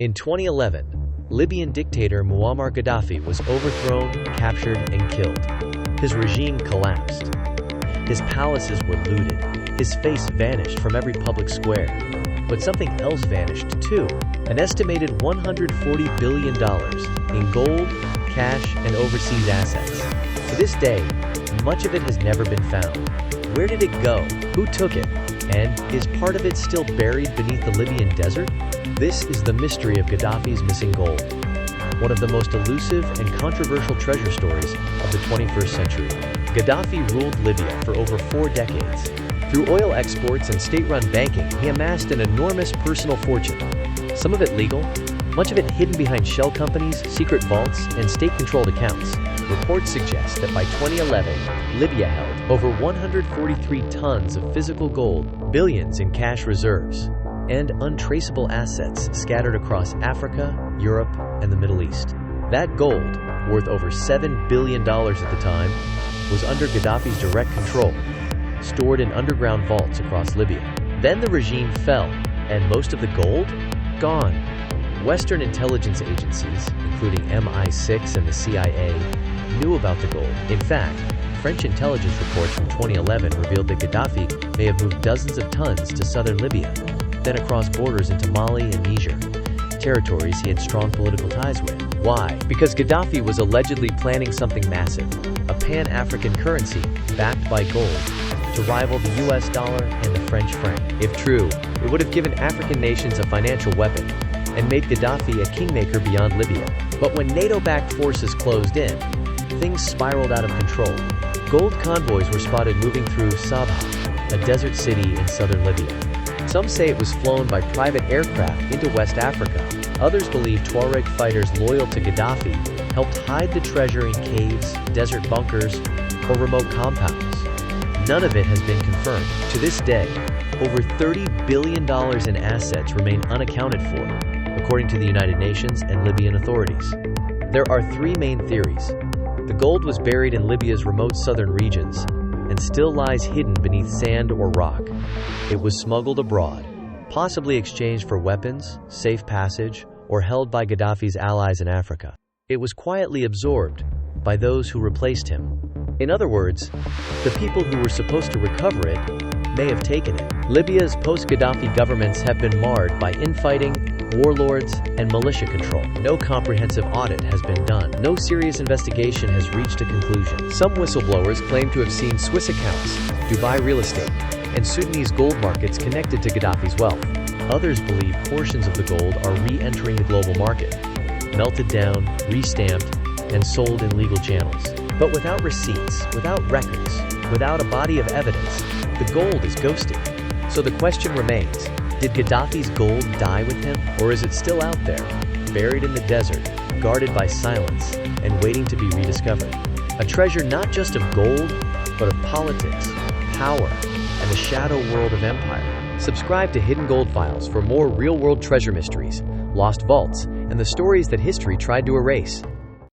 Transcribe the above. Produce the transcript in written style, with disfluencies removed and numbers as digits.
In 2011, Libyan dictator Muammar Gaddafi was overthrown, captured, and killed. His regime collapsed. His palaces were looted. His face vanished from every public square. But something else vanished too. An estimated $140 billion in gold, cash, and overseas assets. To this day, much of it has never been found. Where did it go? Who took it? And is part of it still buried beneath the Libyan desert? This is the mystery of Gaddafi's missing gold, one of the most elusive and controversial treasure stories of the 21st century. Gaddafi ruled Libya for over 4 decades. Through oil exports and state-run banking, he amassed an enormous personal fortune, some of it legal, much of it hidden behind shell companies, secret vaults, and state-controlled accounts. Reports suggest that by 2011, Libya held over 143 tons of physical gold, billions in cash reserves, and untraceable assets scattered across Africa, Europe, and the Middle East. That gold, worth over $7 billion at the time, was under Gaddafi's direct control, stored in underground vaults across Libya. Then the regime fell, and most of the gold? Gone. Western intelligence agencies, including MI6 and the CIA, knew about the gold. In fact, French intelligence reports from 2011 revealed that Gaddafi may have moved dozens of tons to southern Libya, then across borders into Mali and Niger, territories he had strong political ties with. Why? Because Gaddafi was allegedly planning something massive, a pan-African currency backed by gold, to rival the US dollar and the French franc. If true, it would have given African nations a financial weapon and made Gaddafi a kingmaker beyond Libya. But when NATO-backed forces closed in, things spiraled out of control. Gold convoys were spotted moving through Sabha, a desert city in southern Libya. Some say it was flown by private aircraft into West Africa. Others believe Tuareg fighters loyal to Gaddafi helped hide the treasure in caves, desert bunkers, or remote compounds. None of it has been confirmed. To this day, over $30 billion in assets remain unaccounted for, according to the United Nations and Libyan authorities. There are 3 main theories. The gold was buried in Libya's remote southern regions and still lies hidden beneath sand or rock. It was smuggled abroad, possibly exchanged for weapons, safe passage, or held by Gaddafi's allies in Africa. It was quietly absorbed by those who replaced him. In other words, the people who were supposed to recover it may have taken it. Libya's post-Gaddafi governments have been marred by infighting, warlords, and militia control. No comprehensive audit has been done. No serious investigation has reached a conclusion. Some whistleblowers claim to have seen Swiss accounts, Dubai real estate, and Sudanese gold markets connected to Gaddafi's wealth. Others believe portions of the gold are re-entering the global market, melted down, re-stamped, and sold in legal channels. But without receipts, without records, without a body of evidence, the gold is ghosted. So the question remains, did Gaddafi's gold die with him? Or is it still out there, buried in the desert, guarded by silence, and waiting to be rediscovered? A treasure not just of gold, but of politics, power, and the shadow world of empire. Subscribe to Hidden Gold Files for more real-world treasure mysteries, lost vaults, and the stories that history tried to erase.